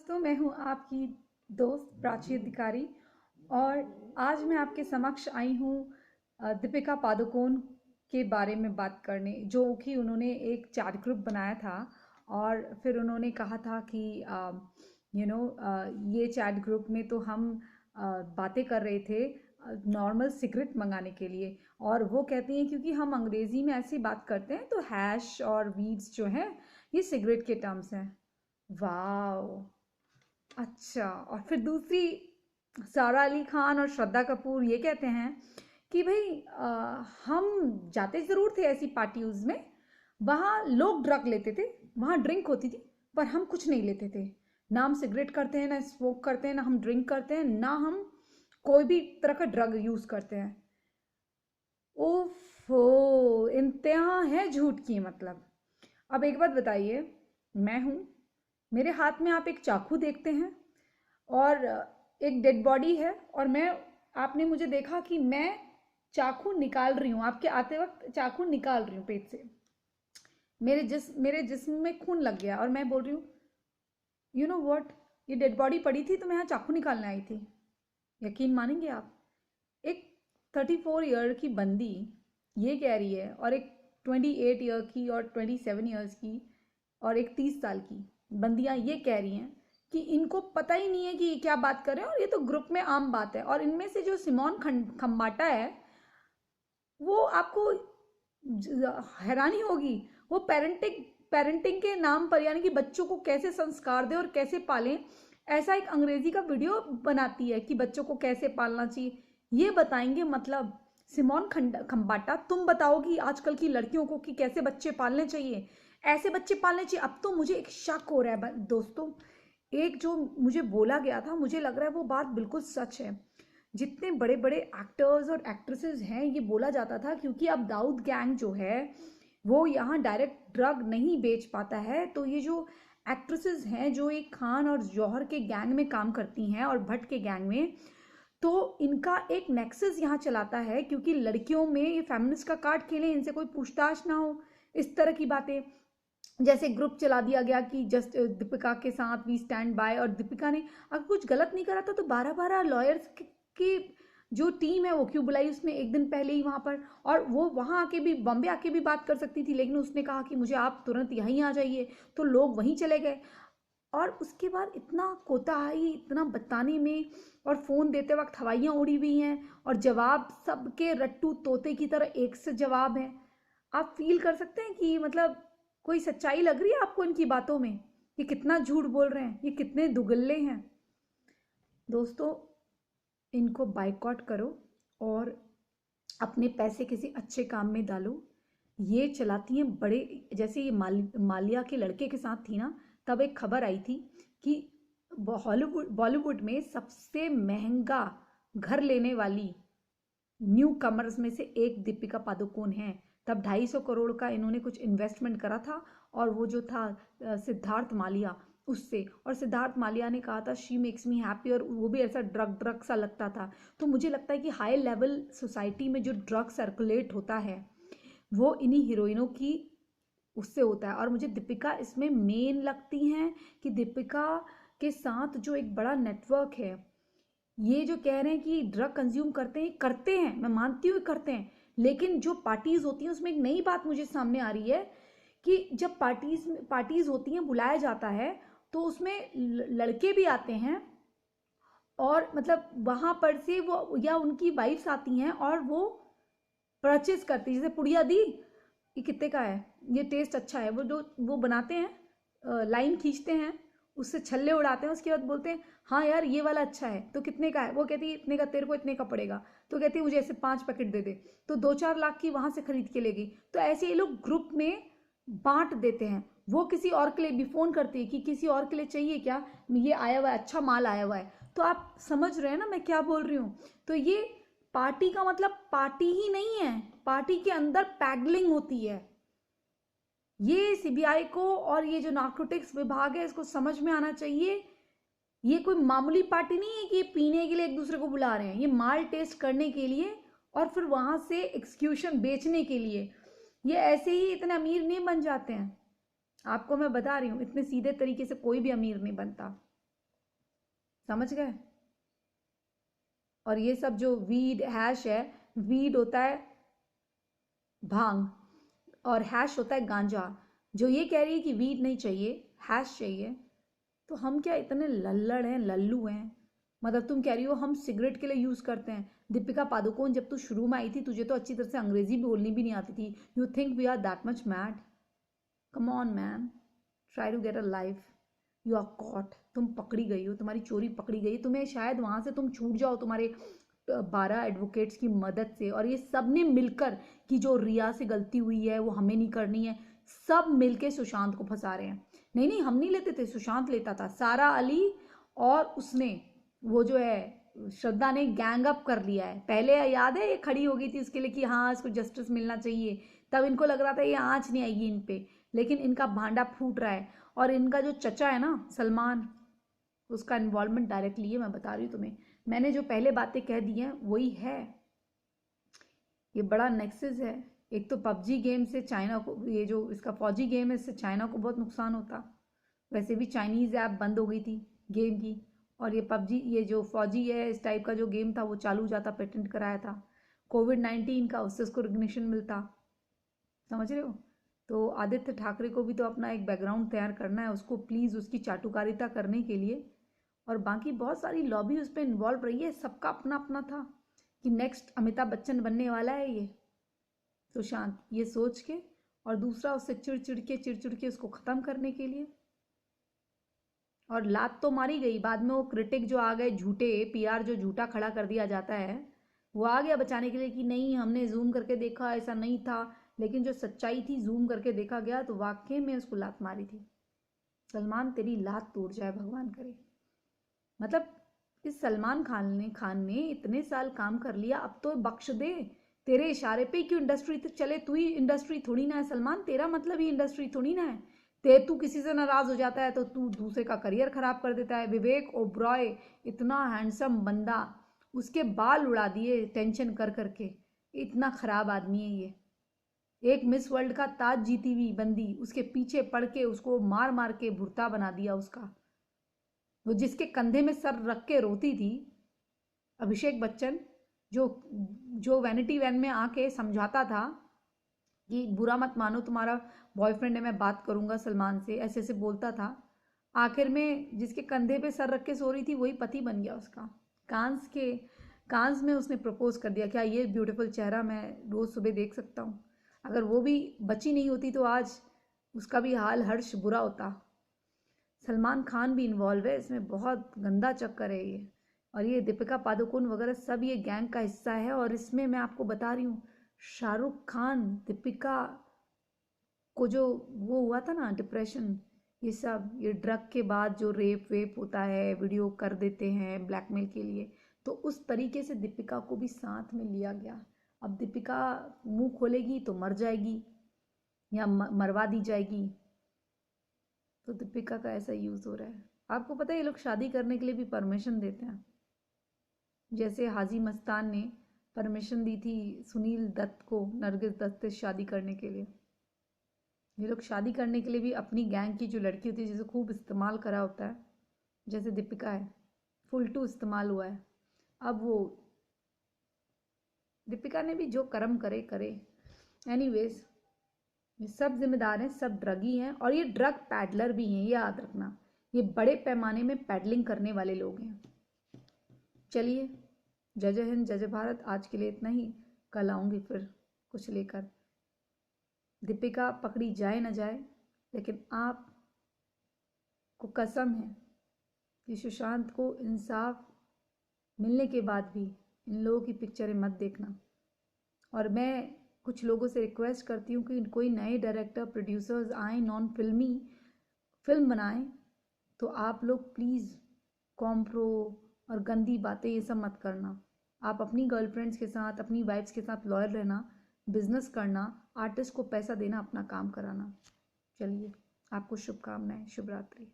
दोस्तों, मैं हूं आपकी दोस्त प्राची अधिकारी। और आज मैं आपके समक्ष आई हूं दीपिका पादुकोण के बारे में बात करने, जो कि उन्होंने एक चैट ग्रुप बनाया था। और फिर उन्होंने कहा था कि ये चैट ग्रुप में तो हम बातें कर रहे थे नॉर्मल सिगरेट मंगाने के लिए। और वो कहती हैं क्योंकि हम अंग्रेज़ी में ऐसी बात करते हैं तो हैश और वीड्स जो हैं ये सिगरेट के टर्म्स हैं। वाओ! अच्छा। और फिर दूसरी, सारा अली खान और श्रद्धा कपूर ये कहते हैं कि भाई हम जाते ज़रूर थे ऐसी पार्टीज में, वहाँ लोग ड्रग लेते थे, वहाँ ड्रिंक होती थी, पर हम कुछ नहीं लेते थे। ना हम सिगरेट करते हैं, ना स्मोक करते हैं, ना हम ड्रिंक करते हैं, ना हम कोई भी तरह का ड्रग यूज़ करते हैं। ओफो, इंतहा है झूठ की। मतलब अब एक बात बताइए, मैं हूँ, मेरे हाथ में आप एक चाकू देखते हैं और एक डेड बॉडी है, और मैं, आपने मुझे देखा कि मैं चाकू निकाल रही हूँ, आपके आते वक्त चाकू निकाल रही हूँ पेट से। मेरे जिस्म में खून लग गया और मैं बोल रही हूँ यू नो व्हाट, ये डेड बॉडी पड़ी थी तो मैं यहाँ चाकू निकालने आई थी। यकीन मानेंगे आप? एक 34 ईयर की बंदी ये कह रही है, और एक 28 ईयर की और 27 ईयर्स की और एक 30 साल की बंदियां ये कह रही हैं कि इनको पता ही नहीं है कि ये क्या बात कर रहे हैं, और ये तो ग्रुप में आम बात है। और इनमें से जो सिमोन खम्बाटा है, वो आपको हैरानी होगी, वो पेरेंटिंग के नाम पर, यानी कि बच्चों को कैसे संस्कार दें और कैसे पालें, ऐसा एक अंग्रेजी का वीडियो बनाती है कि बच्चों को कैसे पालना चाहिए, ये बताएंगे। मतलब सिमोन खम्बाटा, तुम बताओगी आजकल की लड़कियों को कि कैसे बच्चे पालने चाहिए, ऐसे बच्चे पालने चाहिए? अब तो मुझे एक शक हो रहा है दोस्तों, एक जो मुझे बोला गया था, मुझे लग रहा है वो बात बिल्कुल सच है। जितने बड़े बड़े एक्टर्स और एक्ट्रेसेस हैं, ये बोला जाता था क्योंकि अब दाऊद गैंग जो है वो यहाँ डायरेक्ट ड्रग नहीं बेच पाता है, तो ये जो एक्ट्रेसेस हैं जो एक खान और जौहर के गैंग में काम करती हैं और भट्ट के गैंग में, तो इनका एक नेक्सस यहाँ चलाता है क्योंकि लड़कियों में ये फेमिनिस्ट का कार्ड खेलें, इनसे कोई पूछताछ ना हो, इस तरह की बातें। जैसे ग्रुप चला दिया गया कि जस्ट दीपिका के साथ वी स्टैंड बाय, और दीपिका ने अगर कुछ गलत नहीं करा था तो 12-12 लॉयर्स की जो टीम है वो क्यों बुलाई उसने एक दिन पहले ही वहाँ पर, और वो वहाँ आके भी, बॉम्बे आके भी बात कर सकती थी, लेकिन उसने कहा कि मुझे आप तुरंत यहीं आ जाइए, तो लोग वहीं चले गए। और उसके बाद इतना कोताही, इतना बताने में, और फ़ोन देते वक्त हवाइयाँ उड़ी हुई हैं, और जवाब सबके रट्टू तोते की तरह एक से जवाब है। आप फील कर सकते हैं कि मतलब कोई सच्चाई लग रही है आपको इनकी बातों में? ये कितना झूठ बोल रहे हैं, ये कितने दुगल्ले हैं। दोस्तों, इनको बाइकआउट करो और अपने पैसे किसी अच्छे काम में डालो। ये चलाती हैं बड़े, जैसे ये मालिया के लड़के के साथ थी ना, तब एक खबर आई थी कि बॉलीवुड में सबसे महंगा घर लेने वाली न्यू कमर्स में से एक दीपिका पादुकोण है। तब 250 करोड़ का इन्होंने कुछ इन्वेस्टमेंट करा था, और वो जो था सिद्धार्थ मालिया उससे, और सिद्धार्थ मालिया ने कहा था शी मेक्स मी हैप्पी, और वो भी ऐसा ड्रग सा लगता था। तो मुझे लगता है कि हाई लेवल सोसाइटी में जो ड्रग सर्कुलेट होता है वो इन्हीं हीरोइनों की उससे होता है। और मुझे दीपिका इसमें मेन लगती हैं कि दीपिका के साथ जो एक बड़ा नेटवर्क है, ये जो कह रहे हैं कि ड्रग कंज्यूम करते हैं, मैं मानती हूँ करते हैं, लेकिन जो पार्टीज होती हैं उसमें एक नई बात मुझे सामने आ रही है कि जब पार्टीज होती हैं, बुलाया जाता है, तो उसमें लड़के भी आते हैं, और मतलब वहां पर से वो या उनकी वाइफ्स आती हैं और वो परचेज करती है। जैसे पुड़िया दी, ये कितने का है, ये टेस्ट अच्छा है, वो जो वो बनाते हैं, लाइन खींचते हैं, उससे छल्ले उड़ाते हैं, उसके बाद बोलते हैं हाँ यार ये वाला अच्छा है, तो कितने का है? वो कहती है इतने का, तेरे को इतने का पड़ेगा। तो कहती है मुझे ऐसे 5 पैकेट दे दे, तो 2-4 लाख की वहां से खरीद के लेगी। तो ऐसे ये लोग ग्रुप में बांट देते हैं। वो किसी और के लिए भी फोन करती है कि किसी और के लिए चाहिए क्या, ये आया हुआ है, अच्छा माल आया हुआ है। तो आप समझ रहे हैं ना मैं क्या बोल रही हूँ? तो ये पार्टी का मतलब पार्टी ही नहीं है, पार्टी के अंदर पैडलिंग होती है। ये सीबीआई को और ये जो नार्कोटिक्स विभाग है इसको समझ में आना चाहिए। ये कोई मामूली पार्टी नहीं है कि ये पीने के लिए एक दूसरे को बुला रहे हैं, ये माल टेस्ट करने के लिए और फिर वहां से एक्सक्यूशन बेचने के लिए। ये ऐसे ही इतने अमीर नहीं बन जाते हैं, आपको मैं बता रही हूँ, इतने सीधे तरीके से कोई भी अमीर नहीं बनता। समझ गए? और ये सब जो वीड हैश है, वीड होता है भांग और हैश होता है गांजा। जो ये कह रही है कि वीड नहीं चाहिए, हैश चाहिए, तो हम क्या इतने लल्लड़ हैं, लल्लू हैं? मतलब तुम कह रही हो हम सिगरेट के लिए यूज़ करते हैं। दीपिका पादुकोण, जब तू शुरू में आई थी तुझे तो अच्छी तरह से अंग्रेजी भी बोलनी भी नहीं आती थी। You think we are that much mad? Come on man, try to get a life. You are caught, तुम पकड़ी गई हो, तुम्हारी चोरी पकड़ी गई। तुम्हें शायद वहाँ से तुम छूट जाओ तुम्हारे 12 एडवोकेट्स की मदद से, और ये सब ने मिलकर कि जो रिया से गलती हुई है वो हमें नहीं करनी है, सब मिलके सुशांत को फंसा रहे हैं। नहीं नहीं, हम नहीं लेते थे, सुशांत लेता था। सारा अली और उसने, वो जो है श्रद्धा ने गैंग अप कर लिया है। पहले याद है ये खड़ी हो गई थी उसके लिए कि हाँ इसको जस्टिस मिलना चाहिए, तब इनको लग रहा था ये आँच नहीं आएगी इन पे, लेकिन इनका भांडा फूट रहा है। और इनका जो चचा है ना सलमान, उसका इन्वॉल्वमेंट डायरेक्टली है, मैं बता रही हूँ तुम्हें। मैंने जो पहले बातें कह दी हैं वही है। ये बड़ा नेक्सस है। एक तो पबजी गेम से चाइना को, ये जो इसका फौजी गेम है इससे चाइना को बहुत नुकसान होता। वैसे भी चाइनीज़ ऐप बंद हो गई थी गेम की, और ये पबजी, ये जो फौजी है इस टाइप का जो गेम था वो चालू जाता, पेटेंट कराया था कोविड-19 का, उससे उसको रिकग्निशन मिलता। समझ रहे हो? तो आदित्य ठाकरे को भी तो अपना एक बैकग्राउंड तैयार करना है, उसको प्लीज़ उसकी चाटुकारिता करने के लिए। और बाकी बहुत सारी लॉबी उस पर इन्वॉल्व रही है, सबका अपना अपना था कि नेक्स्ट अमिताभ बच्चन बनने वाला है ये सुशांत, ये सोच के, और दूसरा उससे चिड़ के उसको ख़त्म करने के लिए। और लात तो मारी गई, बाद में वो क्रिटिक जो आ गए झूठे, पीआर जो झूठा खड़ा कर दिया जाता है, वो आ गया बचाने के लिए कि नहीं हमने जूम करके देखा, ऐसा नहीं था। लेकिन जो सच्चाई थी जूम करके देखा गया तो वाकई में उसको लात मारी थी। सलमान तेरी लात टूट जाए भगवान करे। मतलब इस सलमान खान ने इतने साल काम कर लिया, अब तो बख्श दे। तेरे इशारे पे क्यों इंडस्ट्री तक चले? तू ही इंडस्ट्री थोड़ी ना है सलमान, तेरा मतलब ही इंडस्ट्री थोड़ी ना है। तू किसी से नाराज हो जाता है तो तू दूसरे का करियर खराब कर देता है। विवेक ओबरॉय, इतना हैंडसम बंदा, उसके बाल उड़ा दिए टेंशन कर करके। इतना खराब आदमी है ये। एक मिस वर्ल्ड का ताज जीती हुई बंदी, उसके पीछे पड़ के उसको मार मार के भुर्ता बना दिया उसका। वो जिसके कंधे में सर रख के रोती थी, अभिषेक बच्चन, जो जो वैनिटी वैन में आके समझाता था कि बुरा मत मानो तुम्हारा बॉयफ्रेंड है, मैं बात करूंगा सलमान से, ऐसे ऐसे बोलता था। आखिर में जिसके कंधे पे सर रख के सो रही थी वही पति बन गया उसका। कांस में उसने प्रपोज कर दिया। क्या ये ब्यूटीफुल चेहरा मैं रोज़ सुबह देख सकता हूँ? अगर वो भी बची नहीं होती तो आज उसका भी हाल हर्ष बुरा होता। सलमान खान भी इन्वॉल्व है इसमें, बहुत गंदा चक्कर है ये। और ये दीपिका पादुकोण वगैरह सब ये गैंग का हिस्सा है। और इसमें मैं आपको बता रही हूँ, शाहरुख खान दीपिका को जो वो हुआ था ना डिप्रेशन, ये सब ये ड्रग के बाद जो रेप वेप होता है, वीडियो कर देते हैं ब्लैकमेल के लिए, तो उस तरीके से दीपिका को भी साथ में लिया गया। अब दीपिका मुंह खोलेगी तो मर जाएगी या मरवा दी जाएगी। तो दीपिका का ऐसा यूज़ हो रहा है। आपको पता है ये लोग शादी करने के लिए भी परमिशन देते हैं। जैसे हाजी मस्तान ने परमिशन दी थी सुनील दत्त को नरगिस दत्त से शादी करने के लिए। ये लोग शादी करने के लिए भी अपनी गैंग की जो लड़की होती है जिसे खूब इस्तेमाल करा होता है, जैसे दीपिका है, फुल टू इस्तेमाल हुआ है। अब वो दीपिका ने भी जो कर्म करे करे। एनीवेज, ये सब जिम्मेदार हैं, सब ड्रगी हैं, और ये ड्रग पैडलर भी हैं, ये याद रखना। ये बड़े पैमाने में पैडलिंग करने वाले लोग हैं। चलिए, जय जय हिंद, जय जय भारत। आज के लिए इतना ही, कल आऊँगी फिर कुछ लेकर। दीपिका पकड़ी जाए न जाए, लेकिन आप को कसम है कि सुशांत को इंसाफ मिलने के बाद भी इन लोगों की पिक्चरें मत देखना। और मैं कुछ लोगों से रिक्वेस्ट करती हूँ कि कोई नए डायरेक्टर प्रोड्यूसर्स आए, नॉन फिल्मी फिल्म बनाएं, तो आप लोग प्लीज़ कॉम्प्रो और गंदी बातें ये सब मत करना। आप अपनी गर्लफ्रेंड्स के साथ, अपनी वाइफ्स के साथ लॉयल रहना, बिजनेस करना, आर्टिस्ट को पैसा देना, अपना काम कराना। चलिए, आपको शुभकामनाएं, शुभ रात्रि।